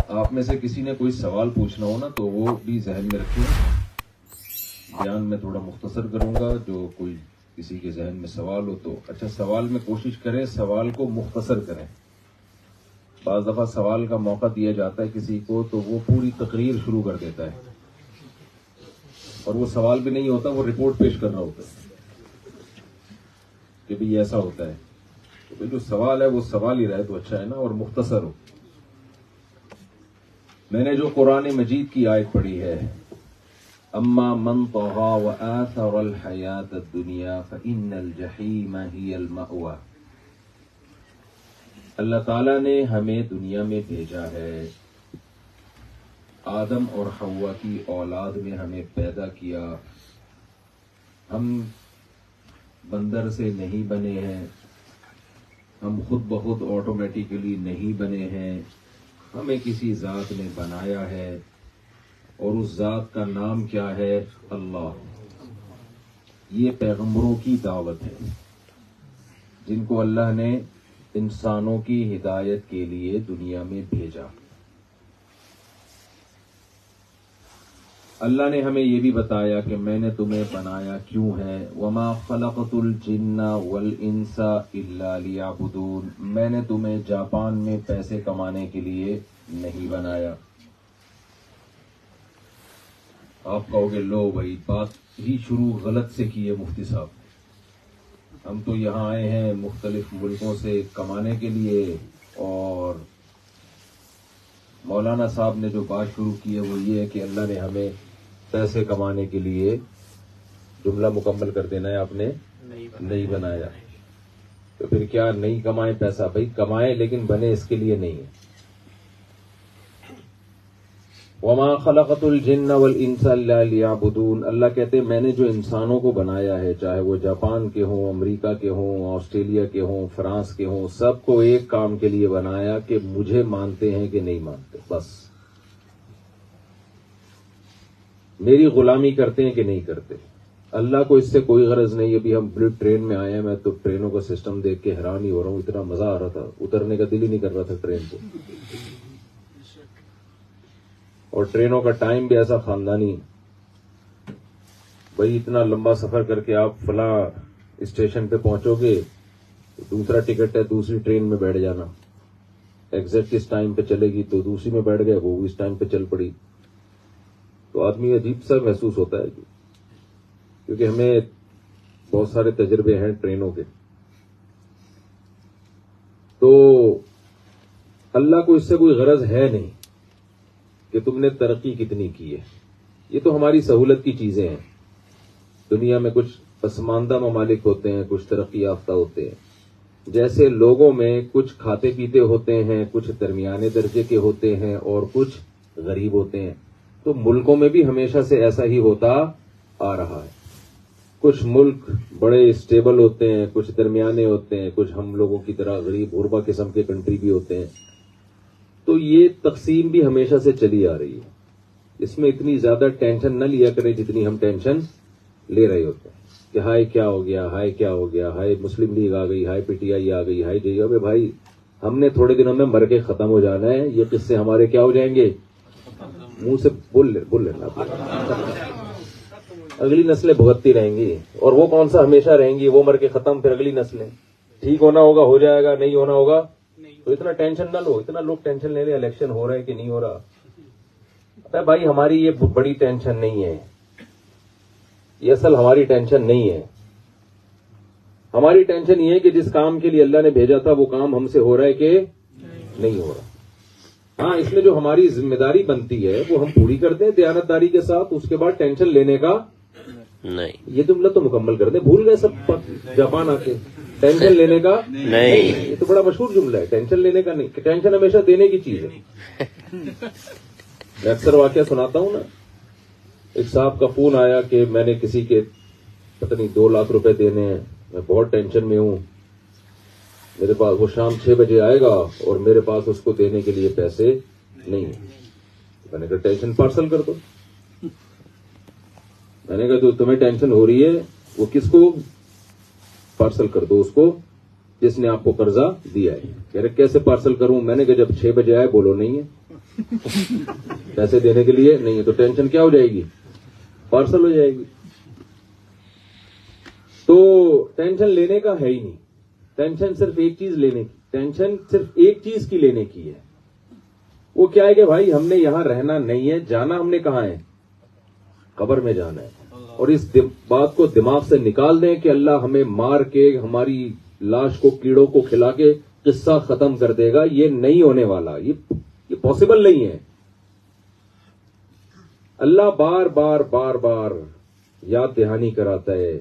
آپ میں سے کسی نے کوئی سوال پوچھنا ہو نا تو وہ بھی ذہن میں رکھیں. بیان میں تھوڑا مختصر کروں گا. جو کوئی کسی کے ذہن میں سوال ہو تو اچھا سوال میں کوشش کریں سوال کو مختصر کریں. بعض دفعہ سوال کا موقع دیا جاتا ہے کسی کو تو وہ پوری تقریر شروع کر دیتا ہے اور وہ سوال بھی نہیں ہوتا, وہ رپورٹ پیش کر رہا ہوتا ہے کہ بھی ایسا ہوتا ہے. تو جو سوال ہے وہ سوال ہی رہے تو اچھا ہے نا, اور مختصر ہو. میں نے جو قرآن مجید کی آیت پڑھی ہے, اما من طغى وآثر الحیات الدنیا فإن الجحیم ہی المأوى. اللہ تعالیٰ نے ہمیں دنیا میں بھیجا ہے, آدم اور حوا کی اولاد میں ہمیں پیدا کیا. ہم بندر سے نہیں بنے ہیں, ہم خود بخود آٹومیٹیکلی نہیں بنے ہیں, ہمیں کسی ذات نے بنایا ہے, اور اس ذات کا نام کیا ہے؟ اللہ. یہ پیغمبروں کی دعوت ہے جن کو اللہ نے انسانوں کی ہدایت کے لیے دنیا میں بھیجا. اللہ نے ہمیں یہ بھی بتایا کہ میں نے تمہیں بنایا کیوں ہے. وما خلقت الجن والانس الا لیعبدون. میں نے تمہیں جاپان میں پیسے کمانے کے لیے نہیں بنایا. آپ کہو گے لو بھائی بات ہی شروع غلط سے کی ہے مفتی صاحب. ہم تو یہاں آئے ہیں مختلف ملکوں سے کمانے کے لیے, اور مولانا صاحب نے جو بات شروع کی ہے وہ یہ ہے کہ اللہ نے ہمیں پیسے کمانے کے لیے, جملہ مکمل کر دینا ہے آپ نے, نہیں بنایا. تو پھر کیا نہیں کمائیں پیسہ؟ بھائی کمائیں لیکن بنے اس کے لیے نہیں ہے. وما خلقت الجن والانس الا لیعبدون. اللہ کہتے ہیں میں نے جو انسانوں کو بنایا ہے, چاہے وہ جاپان کے ہوں, امریکہ کے ہوں, آسٹریلیا کے ہوں, فرانس کے ہوں, سب کو ایک کام کے لیے بنایا کہ مجھے مانتے ہیں کہ نہیں مانتے. بس میری غلامی کرتے ہیں کہ نہیں کرتے. اللہ کو اس سے کوئی غرض نہیں. ابھی ہم بلٹ ٹرین میں آئے ہیں, میں تو ٹرینوں کا سسٹم دیکھ کے حیران ہی ہو رہا ہوں. اتنا مزہ آ رہا تھا, اترنے کا دل ہی نہیں کر رہا تھا ٹرین سے. اور ٹرینوں کا ٹائم بھی ایسا خاندانی. بھائی اتنا لمبا سفر کر کے آپ فلاں اسٹیشن پہ پہنچو گے, دوسرا ٹکٹ ہے دوسری ٹرین میں بیٹھ جانا, ایگزیکٹ اس ٹائم پہ چلے گی تو دوسری میں بیٹھ گئے, وہ اس ٹائم پہ چل پڑی. تو آدمی عجیب سا محسوس ہوتا ہے کیونکہ ہمیں بہت سارے تجربے ہیں ٹرینوں کے. تو اللہ کو اس سے کوئی غرض ہے نہیں کہ تم نے ترقی کتنی کی ہے. یہ تو ہماری سہولت کی چیزیں ہیں. دنیا میں کچھ پسماندہ ممالک ہوتے ہیں, کچھ ترقی یافتہ ہوتے ہیں. جیسے لوگوں میں کچھ کھاتے پیتے ہوتے ہیں, کچھ درمیانے درجے کے ہوتے ہیں, اور کچھ غریب ہوتے ہیں. تو ملکوں میں بھی ہمیشہ سے ایسا ہی ہوتا آ رہا ہے. کچھ ملک بڑے اسٹیبل ہوتے ہیں, کچھ درمیانے ہوتے ہیں, کچھ ہم لوگوں کی طرح غریب غربا قسم کے کنٹری بھی ہوتے ہیں. تو یہ تقسیم بھی ہمیشہ سے چلی آ رہی ہے. اس میں اتنی زیادہ ٹینشن نہ لیا کریں جتنی ہم ٹینشن لے رہے ہوتے ہیں کہ ہائے کیا ہو گیا, ہائے کیا ہو گیا, ہائے مسلم لیگ آ گئی, ہائے پی ٹی آئی آ گئی, ہائے جے. ابے بھائی ہم نے تھوڑے دنوں میں مر کے ختم ہو جانا ہے. یہ قصے ہمارے کیا ہو جائیں گے, منہ سے بول لینا. اگلی نسلیں بھگتتی رہیں گی, اور وہ کون سا ہمیشہ رہیں گی, وہ مر کے ختم, پھر اگلی نسلیں. ٹھیک ہونا ہوگا ہو جائے گا, نہیں ہونا ہوگا. تو اتنا ٹینشن نہ لو. اتنا لوگ ٹینشن لے لیں الیکشن ہو رہا ہے کہ نہیں ہو رہا. ارے بھائی ہماری یہ بڑی ٹینشن نہیں ہے, یہ اصل ہماری ٹینشن نہیں ہے. ہماری ٹینشن یہ ہے کہ جس کام کے لیے اللہ نے بھیجا تھا وہ کام ہم سے ہو رہا ہے کہ نہیں ہو رہا. ہاں اس میں جو ہماری ذمہ داری بنتی ہے وہ ہم پوری کرتے ہیں دیانتداری کے ساتھ. اس کے بعد ٹینشن لینے کا نہیں. یہ جملہ تو مکمل کر دیں, بھول گئے سب جاپان آ کے. ٹینشن لینے کا نہیں. یہ تو بڑا مشہور جملہ ہے, ٹینشن لینے کا نہیں. ٹینشن ہمیشہ دینے کی چیز ہے. میں اکثر واقعہ سناتا ہوں نا. ایک صاحب کا فون آیا کہ میں نے کسی کے پتہ نہیں 2 لاکھ روپے دینے ہیں, میں بہت ٹینشن میں ہوں, میرے پاس وہ شام 6 بجے آئے گا اور میرے پاس اس کو دینے کے لیے پیسے نہیں ہیں. میں نے کہا ٹینشن پارسل کر دو. میں نے کہا جو تمہیں ٹینشن ہو رہی ہے وہ کس کو پارسل کر دو, اس کو جس نے آپ کو قرضہ دیا ہے. کہہ رہے کیسے پارسل کروں؟ میں نے کہا جب 6 بجے آئے بولو نہیں ہے. پیسے دینے کے لیے نہیں ہے تو ٹینشن کیا ہو جائے گی؟ پارسل ہو جائے گی. تو ٹینشن لینے کا ہے ہی نہیں. ٹینشن صرف ایک چیز لینے کی، ٹینشن صرف ایک چیز کی لینے کی ہے. وہ کیا ہے کہ بھائی ہم نے یہاں رہنا نہیں ہے، جانا ہم نے کہاں ہے؟ قبر میں جانا ہے. اور اس بات کو دماغ سے نکال دیں کہ اللہ ہمیں مار کے ہماری لاش کو کیڑوں کو کھلا کے قصہ ختم کر دے گا. یہ نہیں ہونے والا، یہ پاسبل نہیں ہے. اللہ بار بار بار بار یاد دہانی کراتا ہے،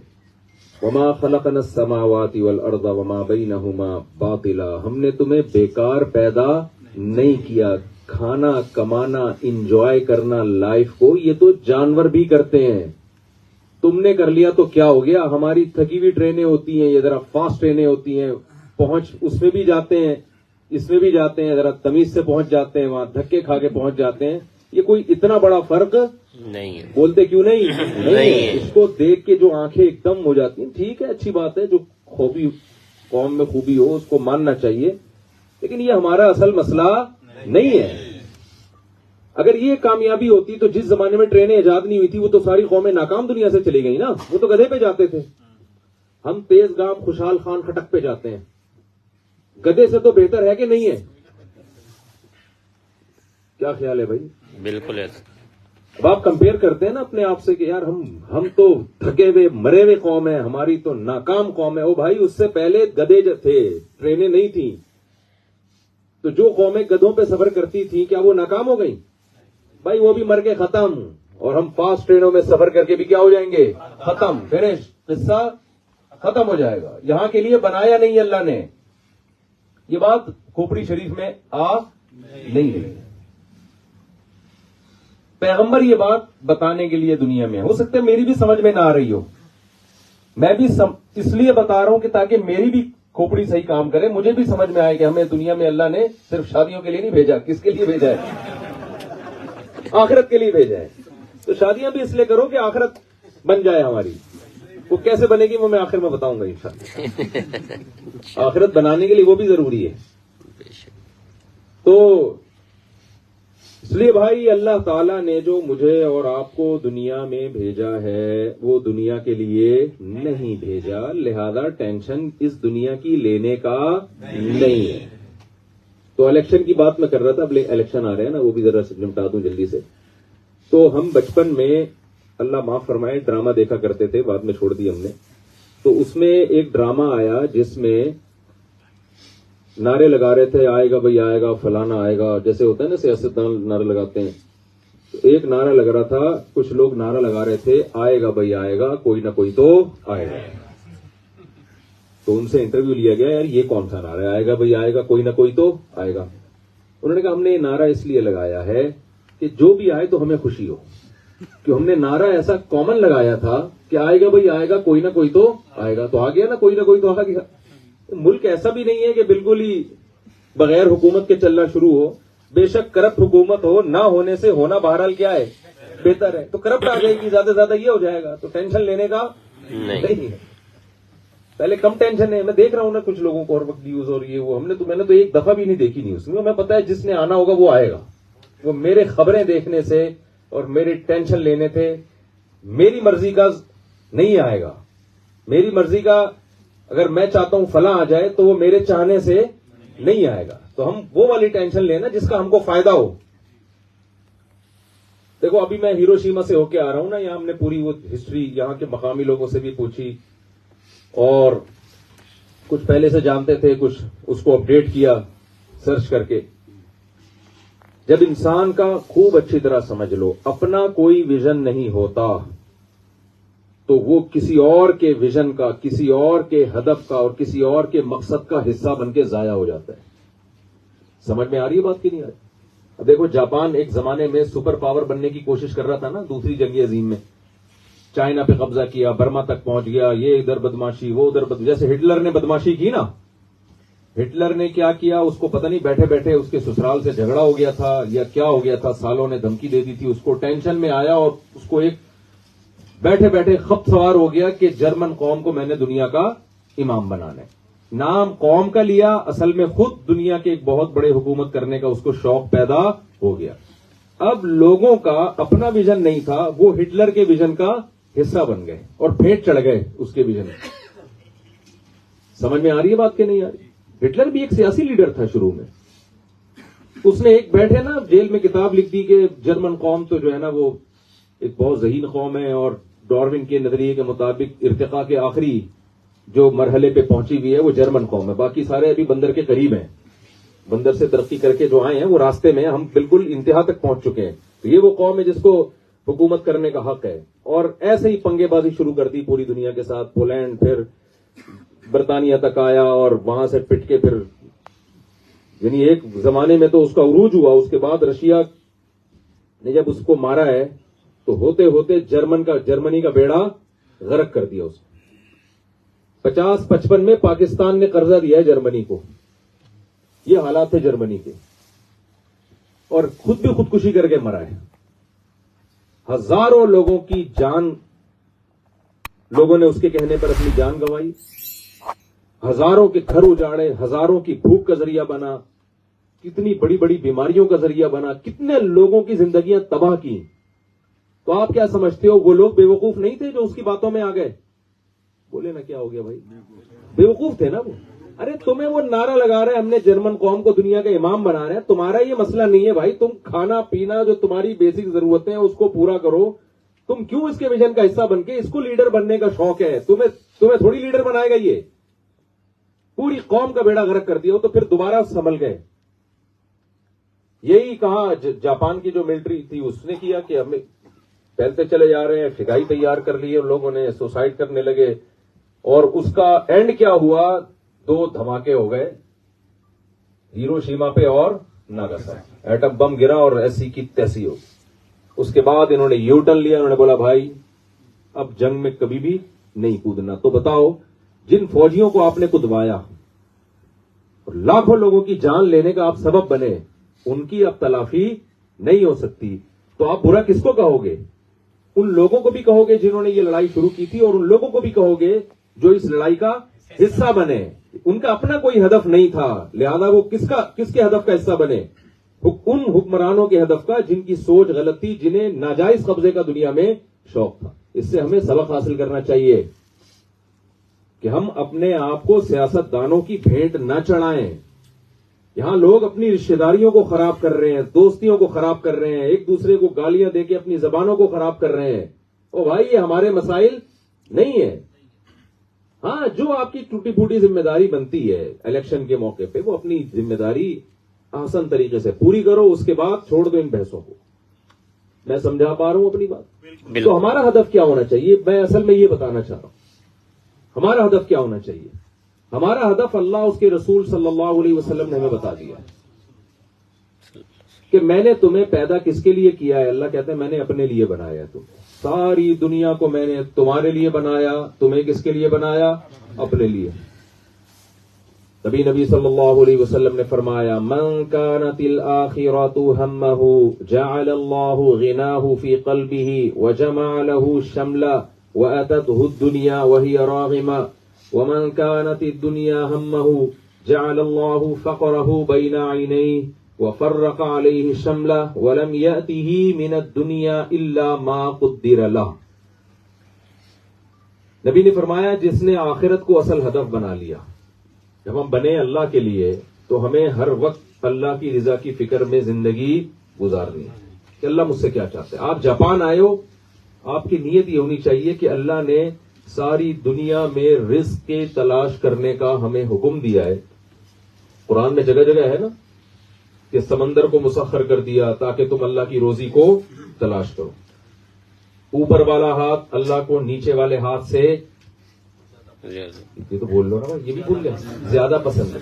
وما خلقنا السماوات والارض وما بینہما باطلا. ہم نے تمہیں بیکار پیدا نہیں کیا. کھانا، کمانا، انجوائے کرنا لائف کو یہ تو جانور بھی کرتے ہیں. تم نے کر لیا تو کیا ہو گیا؟ ہماری تھکی ہوئی ٹرینیں ہوتی ہیں، یہ ذرا فاسٹ ٹرینیں ہوتی ہیں، پہنچ اس میں بھی جاتے ہیں، اس میں بھی جاتے ہیں، ذرا تمیز سے پہنچ جاتے ہیں، وہاں دھکے کھا کے پہنچ جاتے ہیں. یہ کوئی اتنا بڑا فرق نہیں ہے. بولتے کیوں نہیں ہے. اس کو دیکھ کے جو آنکھیں ایک دم ہو جاتی ہیں، ٹھیک ہے اچھی بات ہے، جو خوبی قوم میں خوبی ہو اس کو ماننا چاہیے، لیکن یہ ہمارا اصل مسئلہ نہیں ہے. اگر یہ کامیابی ہوتی تو جس زمانے میں ٹرینیں ایجاد نہیں ہوئی تھی وہ تو ساری قومیں ناکام دنیا سے چلی گئی نا. وہ تو گدھے پہ جاتے تھے. ہم تیز گام خوشحال خان کھٹک پہ جاتے ہیں. گدھے سے تو بہتر ہے کہ نہیں ہے؟ کیا خیال ہے بھائی؟ بالکل ہے. اب آپ کمپیئر کرتے ہیں نا اپنے آپ سے کہ یار ہم تو تھکے ہوئے مرے ہوئے قوم ہے، ہماری تو ناکام قوم ہے. او بھائی اس سے پہلے گدھے تھے، ٹرینیں نہیں تھیں. تو جو قومیں گدھوں پہ سفر کرتی تھیں کیا وہ ناکام ہو گئیں؟ بھائی وہ بھی مر کے ختم. اور ہم فاسٹ ٹرینوں میں سفر کر کے بھی کیا ہو جائیں گے؟ ختم. فنش. قصہ ختم ہو جائے گا. یہاں کے لیے بنایا نہیں اللہ نے. یہ بات کھوپڑی شریف میں آ نہیں رہی. پیغمبر یہ بات بتانے کے لیے دنیا میں، ہو سکتا ہے میری بھی سمجھ میں نہ آ رہی ہو. میں بھی اس لیے بتا رہا ہوں کہ تاکہ میری بھی کھوپڑی صحیح کام کرے، مجھے بھی سمجھ میں آئے کہ ہمیں دنیا میں اللہ نے صرف شادیوں کے لیے نہیں بھیجا. کس کے لیے بھیجا ہے؟ آخرت کے لیے بھیجا ہے. تو شادیاں بھی اس لیے کرو کہ آخرت بن جائے ہماری. وہ کیسے بنے گی وہ میں آخر میں بتاؤں گا انشاءاللہ. آخرت بنانے کے لیے وہ بھی ضروری ہے. تو اس لیے بھائی اللہ تعالیٰ نے جو مجھے اور آپ کو دنیا میں بھیجا ہے وہ دنیا کے لیے نہیں بھیجا، لہذا ٹینشن اس دنیا کی لینے کا نہیں ہے. تو الیکشن کی بات میں کر رہا تھا. اب الیکشن آ رہے ہیں نا، وہ بھی ذرا نمٹا دوں جلدی سے. تو ہم بچپن میں اللہ معاف فرمائے ڈرامہ دیکھا کرتے تھے، بعد میں چھوڑ دی ہم نے. تو اس میں ایک ڈرامہ آیا جس میں نعرے لگا رہے تھے، آئے گا بھائی آئے گا، فلانا آئے گا، جیسے ہوتا ہے نا سیاستدان نعرے لگاتے ہیں. تو ایک نعرہ لگ رہا تھا، کچھ لوگ نعرہ لگا رہے تھے، آئے گا بھائی آئے گا، کوئی نہ کوئی تو آئے گا. تو ان سے انٹرویو لیا گیا، یار یہ کون سا نعرہ ہے، آئے گا بھائی آئے گا، کوئی نہ کوئی تو آئے گا. انہوں نے کہا ہم نے یہ نعرہ اس لیے لگایا ہے کہ جو بھی آئے تو ہمیں خوشی ہو. کہ ہم نے نعرہ ایسا کامن لگایا تھا کہ آئے گا بھائی آئے گا، کوئی نہ کوئی تو آئے گا. تو آ گیا نا، کوئی نہ کوئی تو آ گیا. ملک ایسا بھی نہیں ہے کہ بالکل ہی بغیر حکومت کے چلنا شروع ہو. بے شک کرپٹ حکومت ہو، نہ ہونے سے ہونا بہرحال کیا ہے؟ بہتر ہے. تو کرپٹ آ جائے گی، زیادہ سے زیادہ یہ ہو جائے گا. تو ٹینشن لینے کا نہیں ہے. پہلے کم ٹینشن ہے. میں دیکھ رہا ہوں نا کچھ لوگوں کو اور وقت نیوز اور یہ وہ، میں نے تو ایک دفعہ بھی نہیں دیکھی نہیں اس میں. ہمیں پتا ہے جس نے آنا ہوگا وہ آئے گا. وہ میرے خبریں دیکھنے سے اور میری ٹینشن لینے تھے میری مرضی کا نہیں آئے گا. میری مرضی کا اگر میں چاہتا ہوں فلاں آ جائے تو وہ میرے چاہنے سے نہیں آئے گا. تو ہم وہ والی ٹینشن لینا جس کا ہم کو فائدہ ہو. دیکھو ابھی میں ہیروشیما سے ہو کے آ رہا ہوں نا، یہاں ہم نے پوری وہ ہسٹری یہاں کے مقامی لوگوں سے بھی پوچھی اور کچھ پہلے سے جانتے تھے، کچھ اس کو اپڈیٹ کیا سرچ کر کے. جب انسان کا خوب اچھی طرح سمجھ لو اپنا کوئی ویژن نہیں ہوتا تو وہ کسی اور کے ویژن کا، کسی اور کے ہدف کا اور کسی اور کے مقصد کا حصہ بن کے ضائع ہو جاتا ہے. سمجھ میں آ رہی ہے بات کی نہیں آ رہی؟ اب دیکھو جاپان ایک زمانے میں سپر پاور بننے کی کوشش کر رہا تھا نا دوسری جنگ عظیم میں. چائنا پہ قبضہ کیا، برما تک پہنچ گیا، یہ ادھر بدماشی وہ ادھر جیسے ہٹلر نے بدماشی کی نا. ہٹلر نے کیا کیا اس کو پتہ نہیں، بیٹھے بیٹھے اس کے سسرال سے جھگڑا ہو گیا تھا یا کیا ہو گیا تھا، سالوں نے دھمکی دے دی تھی اس کو. ٹینشن میں آیا اور اس کو ایک بیٹھے بیٹھے خط سوار ہو گیا کہ جرمن قوم کو میں نے دنیا کا امام بنانا ہے. نام قوم کا لیا, اصل میں خود دنیا کے ایک بہت بڑے حکومت کرنے کا اس کو شوق پیدا ہو گیا. اب لوگوں کا اپنا ویژن نہیں تھا, وہ ہٹلر کے ویژن کا حصہ بن گئے اور بھیٹ چڑھ گئے اس کے ویژن. سمجھ میں آ رہی ہے بات کہ نہیں آ رہی؟ ہٹلر بھی ایک سیاسی لیڈر تھا شروع میں. اس نے ایک بیٹھے نا جیل میں کتاب لکھ دی کہ جرمن قوم تو جو ہے نا وہ ایک بہت ذہین قوم ہے, اور ڈاروین کے نظریے کے مطابق ارتقاء کے آخری جو مرحلے پہ پہنچی ہوئی ہے وہ جرمن قوم ہے, باقی سارے ابھی بندر کے قریب ہیں, بندر سے ترقی کر کے جو آئے ہیں وہ راستے میں, ہم بالکل انتہا تک پہنچ چکے ہیں. تو یہ وہ قوم ہے جس کو حکومت کرنے کا حق ہے. اور ایسے ہی پنگے بازی شروع کر دی پوری دنیا کے ساتھ. پولینڈ, پھر برطانیہ تک آیا, اور وہاں سے پٹ کے پھر یعنی ایک زمانے میں تو اس کا عروج ہوا. اس کے بعد رشیا نے جب اس کو مارا ہے تو ہوتے ہوتے جرمنی کا بیڑا غرق کر دیا. اس 50-55 میں پاکستان نے قرضہ دیا ہے جرمنی کو. یہ حالات تھے جرمنی کے, اور خود بھی خودکشی کر کے مرا ہے. ہزاروں لوگوں کی جان, لوگوں نے اس کے کہنے پر اپنی جان گنوائی, ہزاروں کے گھر اجاڑے, ہزاروں کی بھوک کا ذریعہ بنا, کتنی بڑی بڑی بیماریوں کا ذریعہ بنا, کتنے لوگوں کی زندگیاں تباہ کی. تو آپ کیا سمجھتے ہو وہ لوگ بے وقوف نہیں تھے جو اس کی باتوں میں آ گئے؟ بولے نا کیا ہو گیا بھائی, بے وقوف تھے نا وہ. ارے تمہیں وہ نعرہ لگا رہے ہیں ہم نے جرمن قوم کو دنیا کا امام بنا رہے ہیں, تمہارا یہ مسئلہ نہیں ہے بھائی. تم کھانا پینا جو تمہاری بیسک ضرورتیں ہیں اس کو پورا کرو. تم کیوں اس کے ویژن کا حصہ بن کے اس کو لیڈر بننے کا شوق ہے؟ تمہیں تھوڑی لیڈر بنائے گا یہ. پوری قوم کا بیڑا غرق کر دیا ہو تو پھر دوبارہ سنبھل گئے. یہی کہا جاپان کی جو ملٹری تھی اس نے کیا کہ ہمیں پھیلتے چلے جا رہے ہیں, فضائی تیار کر لیے لوگوں نے, سوسائڈ کرنے لگے, اور اس کا اینڈ کیا ہوا؟ 2 دھماکے ہو گئے ہیروشیما پہ اور ناگاساکی. ایٹم بم گرا اور ایسی کی تیسی ہو. اس کے بعد انہوں نے یو ٹرن لیا, انہوں نے بولا بھائی اب جنگ میں کبھی بھی نہیں کودنا. تو بتاؤ جن فوجیوں کو آپ نے کودوایا اور لاکھوں لوگوں کی جان لینے کا آپ سبب بنے, ان کی اب تلافی نہیں ہو سکتی. تو آپ برا کس کو کہو گے؟ ان لوگوں کو بھی کہو گے جنہوں نے یہ لڑائی شروع کی تھی, اور ان لوگوں کو بھی کہو گے جو اس لڑائی کا حصہ بنے. ان کا اپنا کوئی ہدف نہیں تھا, لہذا وہ کس کے ہدف کا حصہ بنے؟ ان حکمرانوں کے ہدف کا جن کی سوچ غلط تھی, جنہیں ناجائز قبضے کا دنیا میں شوق تھا. اس سے ہمیں سبق حاصل کرنا چاہیے کہ ہم اپنے آپ کو سیاست دانوں کی بھیٹ نہ چڑھائیں. یہاں لوگ اپنی رشتہ داریوں کو خراب کر رہے ہیں, دوستیوں کو خراب کر رہے ہیں, ایک دوسرے کو گالیاں دے کے اپنی زبانوں کو خراب کر رہے ہیں. او بھائی یہ ہمارے مسائل نہیں ہے. ہاں جو آپ کی ٹوٹی پھوٹی ذمہ داری بنتی ہے الیکشن کے موقع پہ, وہ اپنی ذمہ داری آسان طریقے سے پوری کرو, اس کے بعد چھوڑ دو ان بحثوں کو. میں سمجھا پا رہا ہوں اپنی بات؟ تو ہمارا ہدف کیا ہونا چاہیے, میں اصل میں یہ بتانا چاہ رہا ہوں. ہمارا ہدف کیا ہونا چاہیے؟ ہمارا ہدف اللہ اس کے رسول صلی اللہ علیہ وسلم نے ہمیں بتا دیا کہ میں نے تمہیں پیدا کس کے لیے کیا ہے. اللہ کہتے ہیں میں نے اپنے لیے بنایا ہے تمہیں. ساری دنیا کو میں نے تمہارے لیے بنایا, تمہیں کس کے لیے بنایا؟ اپنے لیے. نبی صلی اللہ علیہ وسلم نے فرمایا من كانت الآخرة همه جعل الله غناه في قلبه وجمع له شملا وأتته الدنيا وهي راغمة ومن كانت الدنيا همه جعل الله فقره بين عينيه وفرق عليه شمله ولم يأته من الدنيا إلا ما قدر له. نبی نے فرمایا جس نے آخرت کو اصل ہدف بنا لیا. جب ہم بنے اللہ کے لیے تو ہمیں ہر وقت اللہ کی رضا کی فکر میں زندگی گزارنی ہے کہ اللہ مجھ سے کیا چاہتے ہیں. آپ جاپان آئے ہو, آپ کی نیت یہ ہونی چاہیے کہ اللہ نے ساری دنیا میں رزق کے تلاش کرنے کا ہمیں حکم دیا ہے. قرآن میں جگہ جگہ ہے نا کہ سمندر کو مسخر کر دیا تاکہ تم اللہ کی روزی کو تلاش کرو. اوپر والا ہاتھ اللہ کو نیچے والے ہاتھ سے, یہ تو بول لو نا, یہ بھی بھول گیا, زیادہ پسند ہے.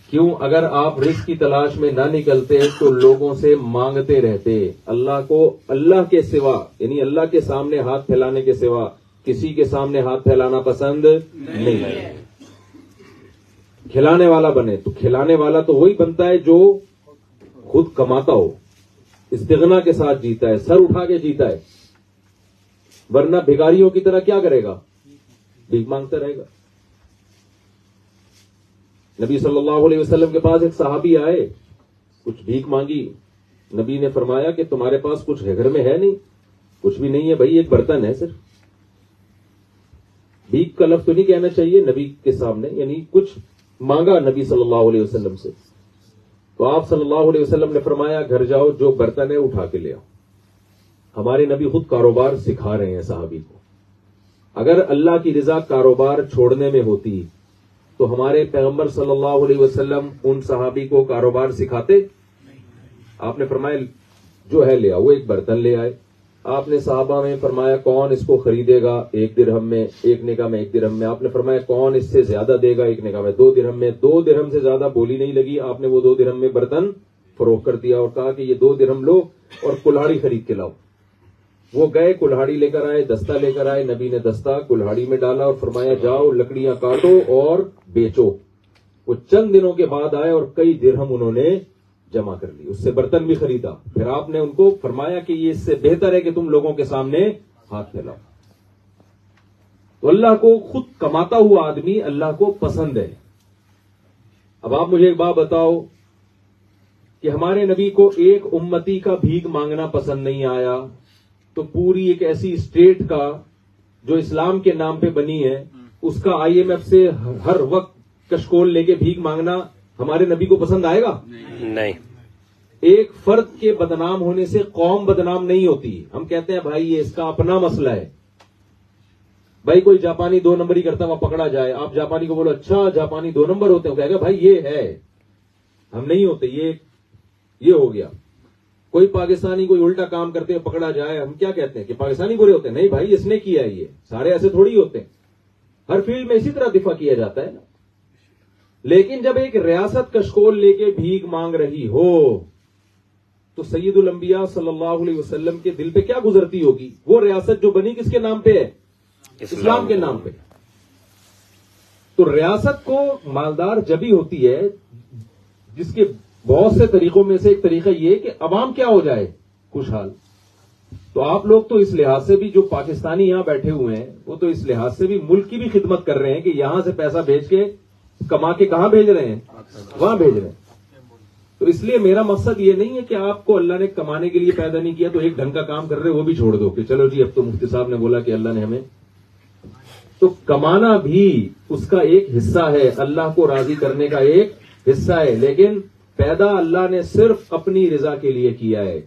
کیوں؟ اگر آپ رزق کی تلاش میں نہ نکلتے تو لوگوں سے مانگتے رہتے. اللہ کو اللہ کے سوا یعنی اللہ کے سامنے ہاتھ پھیلانے کے سوا کسی کے سامنے ہاتھ پھیلانا پسند نہیں ہے. کھلانے والا بنے تو کھلانے والا تو وہی بنتا ہے جو خود کماتا ہو, استغنا کے ساتھ جیتا ہے, سر اٹھا کے جیتا ہے. ورنہ بھکاریوں کی طرح کیا کرے گا؟ بھیک مانگتا رہے گا. نبی صلی اللہ علیہ وسلم کے پاس ایک صحابی آئے, کچھ بھیک مانگی. نبی نے فرمایا کہ تمہارے پاس کچھ گھر میں ہے نہیں؟ کچھ بھی نہیں ہے بھائی, ایک برتن ہے صرف. بھیک کا لفظ تو نہیں کہنا چاہیے نبی کے سامنے, یعنی کچھ مانگا نبی صلی اللہ علیہ وسلم سے. تو آپ صلی اللہ علیہ وسلم نے فرمایا گھر جاؤ, جو برتن ہے اٹھا کے لے آؤ. ہمارے نبی خود کاروبار سکھا رہے ہیں صحابی کو. اگر اللہ کی رضا کاروبار چھوڑنے میں ہوتی تو ہمارے پیغمبر صلی اللہ علیہ وسلم ان صحابی کو کاروبار سکھاتے؟ آپ نے فرمایا جو ہے لے آؤ. وہ ایک برتن لے آئے. آپ نے صحابہ میں فرمایا کون اس کو خریدے گا 1 درہم میں؟ ایک نے کہا میں 1 درہم میں. آپ نے فرمایا کون اس سے زیادہ دے گا؟ ایک نے کہا میں 2 درہم میں. 2 درہم سے زیادہ بولی نہیں لگی. آپ نے وہ 2 درہم میں برتن فروخت کر دیا اور کہا کہ یہ 2 درہم لو اور کلہاڑی خرید کے لاؤ. وہ گئے, کلہاڑی لے کر آئے, دستہ لے کر آئے. نبی نے دستہ کلہاڑی میں ڈالا اور فرمایا جاؤ لکڑیاں کاٹو اور بیچو. وہ چند دنوں کے بعد آئے اور کئی درہم انہوں نے جمع کر لی, اس سے برتن بھی خریدا. پھر آپ نے ان کو فرمایا کہ یہ اس سے بہتر ہے کہ تم لوگوں کے سامنے ہاتھ پھیلاؤ. تو اللہ کو خود کماتا ہوا آدمی اللہ کو پسند ہے. اب آپ مجھے ایک بات بتاؤ کہ ہمارے نبی کو ایک امتی کا بھیک مانگنا پسند نہیں آیا, تو پوری ایک ایسی اسٹیٹ کا جو اسلام کے نام پہ بنی ہے اس کا IMF سے ہر وقت کشکول لے کے بھیک مانگنا ہمارے نبی کو پسند آئے گا؟ نہیں. ایک فرد کے بدنام ہونے سے قوم بدنام نہیں ہوتی. ہم کہتے ہیں بھائی یہ اس کا اپنا مسئلہ ہے. بھائی کوئی جاپانی 2 نمبری کرتا ہوا پکڑا جائے, آپ جاپانی کو بولو اچھا جاپانی 2 نمبر ہوتے ہیں, کہے گا بھائی یہ ہے, ہم نہیں ہوتے, یہ ہو گیا. کوئی پاکستانی کوئی الٹا کام کرتے ہوئے پکڑا جائے, ہم کیا کہتے ہیں کہ پاکستانی برے ہوتے ہیں؟ نہیں بھائی اس نے کیا ہے, یہ سارے ایسے تھوڑی ہوتے ہیں. ہر فیلڈ میں اسی طرح دفاع کیا جاتا ہے نا. لیکن جب ایک ریاست کشکول لے کے بھیک مانگ رہی ہو تو سید الانبیاء صلی اللہ علیہ وسلم کے دل پہ کیا گزرتی ہوگی؟ وہ ریاست جو بنی کس کے نام پہ ہے؟ اسلام کے نام پہ. تو ریاست کو مالدار جبھی ہوتی ہے جس کے بہت سے طریقوں میں سے ایک طریقہ یہ کہ عوام کیا ہو جائے؟ خوشحال. تو آپ لوگ تو اس لحاظ سے بھی, جو پاکستانی یہاں بیٹھے ہوئے ہیں وہ تو اس لحاظ سے بھی ملک کی بھی خدمت کر رہے ہیں کہ یہاں سے پیسہ بھیج کے کما کے کہاں بھیج رہے ہیں؟ وہاں بھیج رہے ہیں. تو اس لیے میرا مقصد یہ نہیں ہے کہ آپ کو اللہ نے کمانے کے لیے پیدا نہیں کیا تو ایک ڈھنگ کا کام کر رہے وہ بھی چھوڑ دو کہ چلو جی اب تو مفتی صاحب نے بولا کہ اللہ نے ہمیں. تو کمانا بھی اس کا ایک حصہ ہے, اللہ کو راضی کرنے کا ایک حصہ ہے, لیکن پیدا اللہ نے صرف اپنی رضا کے لیے کیا ہے.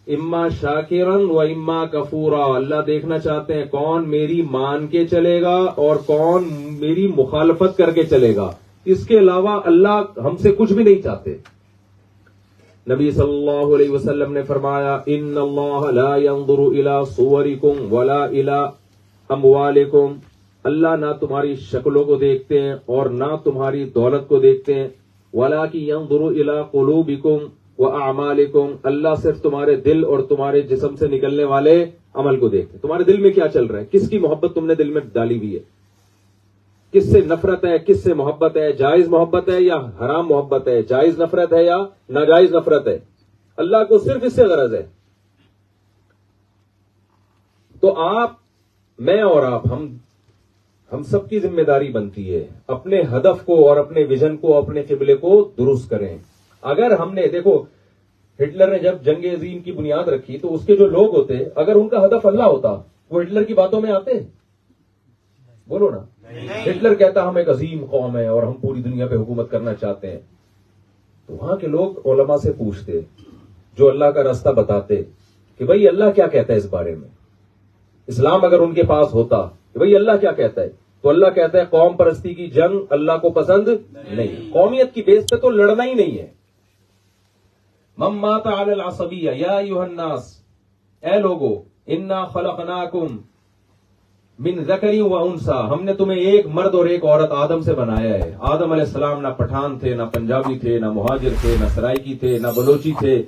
اما شاکرن و اما کفورا. اللہ دیکھنا چاہتے ہیں کون میری مان کے چلے گا اور کون میری مخالفت کر کے چلے گا. اس کے علاوہ اللہ ہم سے کچھ بھی نہیں چاہتے. نبی صلی اللہ علیہ وسلم نے فرمایا ان اللہ لا ينظر الى صورکم ولا الى اموالکم. اللہ نہ تمہاری شکلوں کو دیکھتے ہیں اور نہ تمہاری دولت کو دیکھتے ہیں. وَلَٰكِن يَنظُرُ إِلَىٰ قُلُوبِكُمْ وَأَعْمَالِكُمْ. اللہ صرف تمہارے دل اور تمہارے جسم سے نکلنے والے عمل کو دیکھتے ہیں. تمہارے دل میں کیا چل رہا ہے, کس کی محبت تم نے دل میں ڈالی ہوئی ہے, کس سے نفرت ہے, کس سے محبت ہے, جائز محبت ہے یا حرام محبت ہے, جائز نفرت ہے یا ناجائز نفرت ہے. اللہ کو صرف اس سے غرض ہے. تو آپ, میں اور آپ, ہم سب کی ذمہ داری بنتی ہے اپنے ہدف کو اور اپنے ویژن کو, اپنے قبلے کو درست کریں. اگر ہم نے, دیکھو ہٹلر نے جب جنگ عظیم کی بنیاد رکھی تو اس کے جو لوگ ہوتے, اگر ان کا ہدف اللہ ہوتا وہ ہٹلر کی باتوں میں آتے؟ بولو نا. ہٹلر کہتا ہم ایک عظیم قوم ہے اور ہم پوری دنیا پہ حکومت کرنا چاہتے ہیں. تو وہاں کے لوگ علماء سے پوچھتے جو اللہ کا راستہ بتاتے کہ بھئی اللہ کیا کہتا ہے اس بارے میں. اسلام اگر ان کے پاس ہوتا کہ بھئی اللہ کیا کہتا ہے, تو اللہ کہتا ہے قوم پرستی کی جنگ اللہ کو پسند نہیں. قومیت کی بیس پہ تو لڑنا ہی نہیں ہے. من مات علی العصبیہ یا ایھا الناس, اے لوگو انا خلقناکم من ذکر و انثی, ہم نے تمہیں ایک مرد اور ایک عورت آدم سے بنایا ہے. آدم علیہ السلام نہ پٹھان تھے, نہ پنجابی تھے, نہ مہاجر تھے, نہ سرائکی تھے, نہ بلوچی تھے.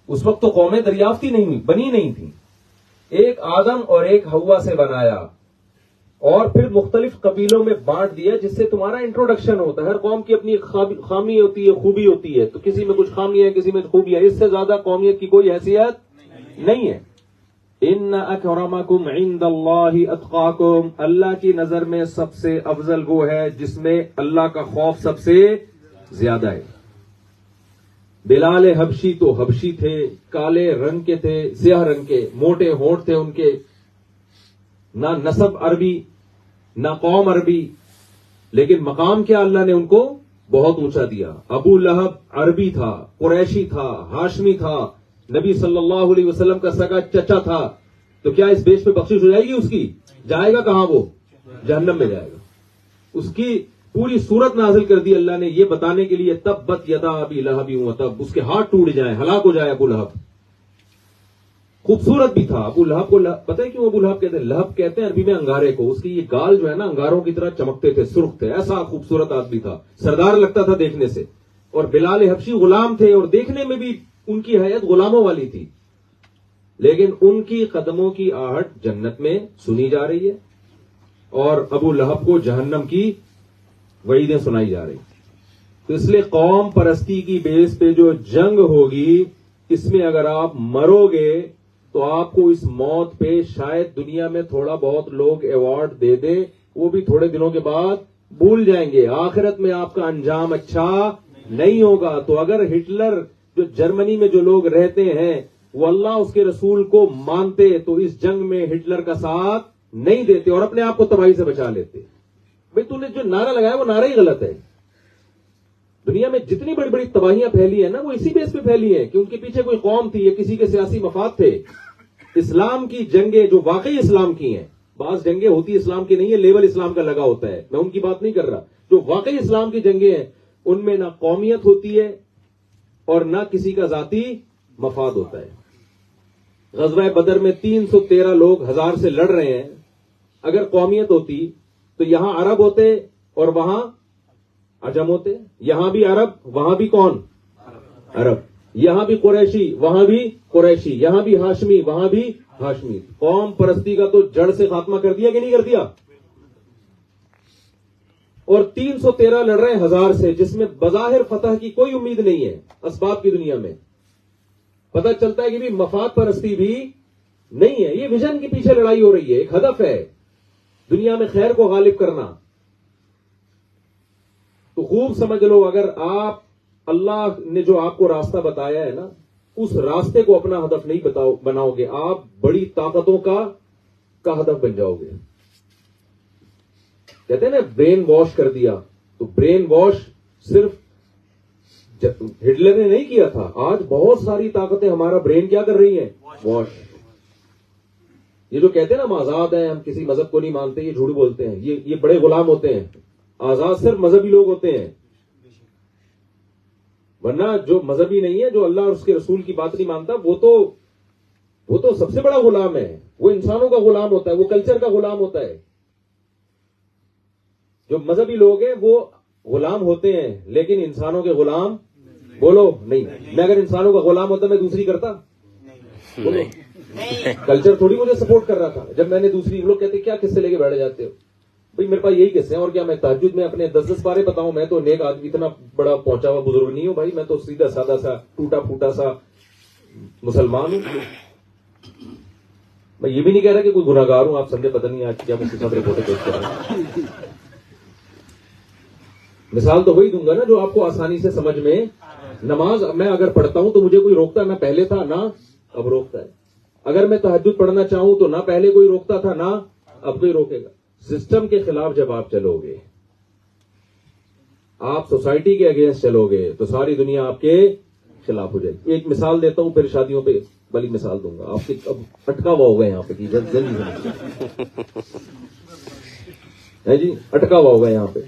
اس وقت تو قومیں دریافت ہی نہیں ہوئی, بنی نہیں تھی. ایک آدم اور ایک حوا سے بنایا اور پھر مختلف قبیلوں میں بانٹ دیا جس سے تمہارا انٹروڈکشن ہوتا ہے. ہر قوم کی اپنی خامی ہوتی ہے, خوبی ہوتی ہے, تو کسی میں کچھ خامی ہے, کسی میں خوبی ہے. اس سے زیادہ قومیت کی کوئی حیثیت نہیں ہے. ان اکرمکم عند اللہ اتقاکم، اللہ کی نظر میں سب سے افضل وہ ہے جس میں اللہ کا خوف سب سے زیادہ ہے۔ بلال حبشی تو حبشی تھے، کالے رنگ کے تھے، سیاہ رنگ کے، موٹے ہونٹ تھے ان کے، نہ نسب عربی نہ قوم عربی، لیکن مقام کیا اللہ نے ان کو بہت اونچا دیا۔ ابو لہب عربی تھا، قریشی تھا، ہاشمی تھا، نبی صلی اللہ علیہ وسلم کا سگا چچا تھا، تو کیا اس بیچ پہ بخشش ہو جائے گی اس کی؟ جائے گا کہاں؟ وہ جہنم میں جائے گا۔ اس کی پوری صورت نازل کر دی اللہ نے یہ بتانے کے لیے، تبت یدا ابی لہب وتب، اس کے ہاتھ ٹوٹ جائیں، ہلاک ہو جائے ابو لہب۔ خوبصورت بھی تھا ابو لہب کو، پتہ ہے کیوں ابو لہب کہتے ہیں؟ لہب کہتے ہیں عربی میں انگارے کو، اس کی یہ گال جو ہے نا انگاروں کی طرح چمکتے تھے، سرخ تھے، ایسا خوبصورت آدمی تھا، سردار لگتا تھا دیکھنے سے۔ اور بلال حبشی غلام تھے اور دیکھنے میں بھی ان کی حیت غلاموں والی تھی، لیکن ان کی قدموں کی آہٹ جنت میں سنی جا رہی ہے اور ابو لہب کو جہنم کی وعیدیں سنائی جا رہی۔ تو اس لیے قوم پرستی کی بیس پہ جو جنگ ہوگی، اس میں اگر آپ مرو گے تو آپ کو اس موت پہ شاید دنیا میں تھوڑا بہت لوگ ایوارڈ دے دیں، وہ بھی تھوڑے دنوں کے بعد بھول جائیں گے، آخرت میں آپ کا انجام اچھا نہیں ہوگا۔ تو اگر ہٹلر جو جرمنی میں جو لوگ رہتے ہیں وہ اللہ اس کے رسول کو مانتے تو اس جنگ میں ہٹلر کا ساتھ نہیں دیتے اور اپنے آپ کو تباہی سے بچا لیتے۔ بھئی تو نے جو نعرہ لگایا وہ نعرہ ہی غلط ہے۔ دنیا میں جتنی بڑی بڑی تباہیاں پھیلی ہیں نا وہ اسی بیس پہ پھیلی ہیں کہ ان کے پیچھے کوئی قوم تھی یا کسی کے سیاسی مفاد تھے۔ اسلام کی جنگیں جو واقعی اسلام کی ہیں، بعض جنگیں ہوتی اسلام کی نہیں ہے، لیبل اسلام کا لگا ہوتا ہے، میں ان کی بات نہیں کر رہا، جو واقعی اسلام کی جنگیں ہیں ان میں نہ قومیت ہوتی ہے اور نہ کسی کا ذاتی مفاد ہوتا ہے۔ غزوہ بدر میں 313 لوگ 1000 سے لڑ رہے ہیں، اگر قومیت ہوتی تو یہاں عرب ہوتے اور وہاں عجم ہوتے، یہاں بھی عرب وہاں بھی کون؟ عرب، یہاں بھی قریشی وہاں بھی قریشی، یہاں بھی ہاشمی وہاں بھی ہاشمی۔ قوم پرستی کا تو جڑ سے خاتمہ کر دیا کہ نہیں کر دیا؟ اور 313 لڑ رہے ہیں 1000 سے، جس میں بظاہر فتح کی کوئی امید نہیں ہے اسباب کی دنیا میں۔ پتہ چلتا ہے کہ بھی مفاد پرستی بھی نہیں ہے، یہ ویژن کے پیچھے لڑائی ہو رہی ہے، ایک ہدف ہے دنیا میں خیر کو غالب کرنا۔ تو خوب سمجھ لو، اگر آپ اللہ نے جو آپ کو راستہ بتایا ہے نا، اس راستے کو اپنا ہدف نہیں بناؤ گے، آپ بڑی طاقتوں کا ہدف بن جاؤ گے۔ کہتے ہیں نا برین واش کر دیا، تو برین واش صرف ہٹلر نے نہیں کیا تھا، آج بہت ساری طاقتیں ہمارا برین کیا کر رہی ہیں؟ واش۔ یہ جو کہتے ہیں نا ہم آزاد ہیں، ہم کسی مذہب کو نہیں مانتے، یہ جھوٹ بولتے ہیں، یہ بڑے غلام ہوتے ہیں۔ آزاد صرف مذہبی لوگ ہوتے ہیں، ورنہ جو مذہبی نہیں ہے، جو اللہ اور اس کے رسول کی بات نہیں مانتا، وہ تو سب سے بڑا غلام ہے، وہ انسانوں کا غلام ہوتا ہے، وہ کلچر کا غلام ہوتا ہے۔ جو مذہبی لوگ ہیں وہ غلام ہوتے ہیں لیکن انسانوں کے غلام بولو نہیں۔ میں اگر انسانوں کا غلام ہوتا میں دوسری کرتا؟ بولو، کلچر تھوڑی مجھے سپورٹ کر رہا تھا جب میں نے دوسری۔ لوگ کہتے کیا قصے لے کے بیٹھ جاتے ہو؟ بھئی میرے پاس یہی قصے ہیں، اور کیا میں تہجد میں اپنے 10 بارے بتاؤں؟ میں تو نیک آدمی، اتنا بڑا پہنچا ہوا بزرگ نہیں ہوں بھائی، میں تو سیدھا سادہ سا ٹوٹا پھوٹا سا مسلمان ہوں۔ میں یہ بھی نہیں کہہ رہا کہ کوئی گناہگار ہوں، آپ سمجھے پتہ نہیں آج کیا مجھ کے ساتھ رپورٹیں پیش کر رہا ہوں۔ مثال تو وہی دوں گا نا جو آپ کو آسانی سے سمجھ میں۔ نماز میں اگر پڑھتا ہوں تو مجھے کوئی روکتا ہے؟ نہ پہلے تھا نہ اب روکتا ہے۔ اگر میں تہجد پڑھنا چاہوں تو نہ پہلے کوئی روکتا تھا نہ اب کوئی روکے گا۔ سسٹم کے خلاف جب آپ چلو گے، آپ سوسائٹی کے اگینسٹ چلو گے تو ساری دنیا آپ کے خلاف ہو جائے گی۔ ایک مثال دیتا ہوں، پھر شادیوں پہ بڑی مثال دوں گا۔ آپ کے اب اٹکا ہوا ہوگا یہاں پہ جی، اٹکا ہوا ہوگا یہاں پہ۔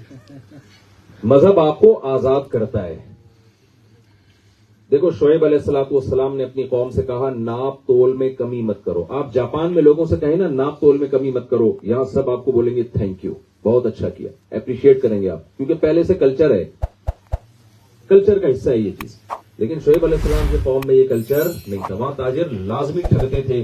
مذہب آپ کو آزاد کرتا ہے۔ دیکھو شعیب علیہ السلام نے اپنی قوم سے کہا ناپ تول میں کمی مت کرو۔ آپ جاپان میں لوگوں سے کہیں نا ناپ تول میں کمی مت کرو، یہاں سب آپ کو بولیں گے تھینک یو، بہت اچھا کیا، اپریشیٹ کریں گے آپ، کیونکہ پہلے سے کلچر ہے، کلچر کا حصہ ہے یہ چیز۔ لیکن شعیب علیہ السلام کے قوم میں یہ کلچر نہیں تھا، وہاں تاجر لازمی ٹھگتے تھے،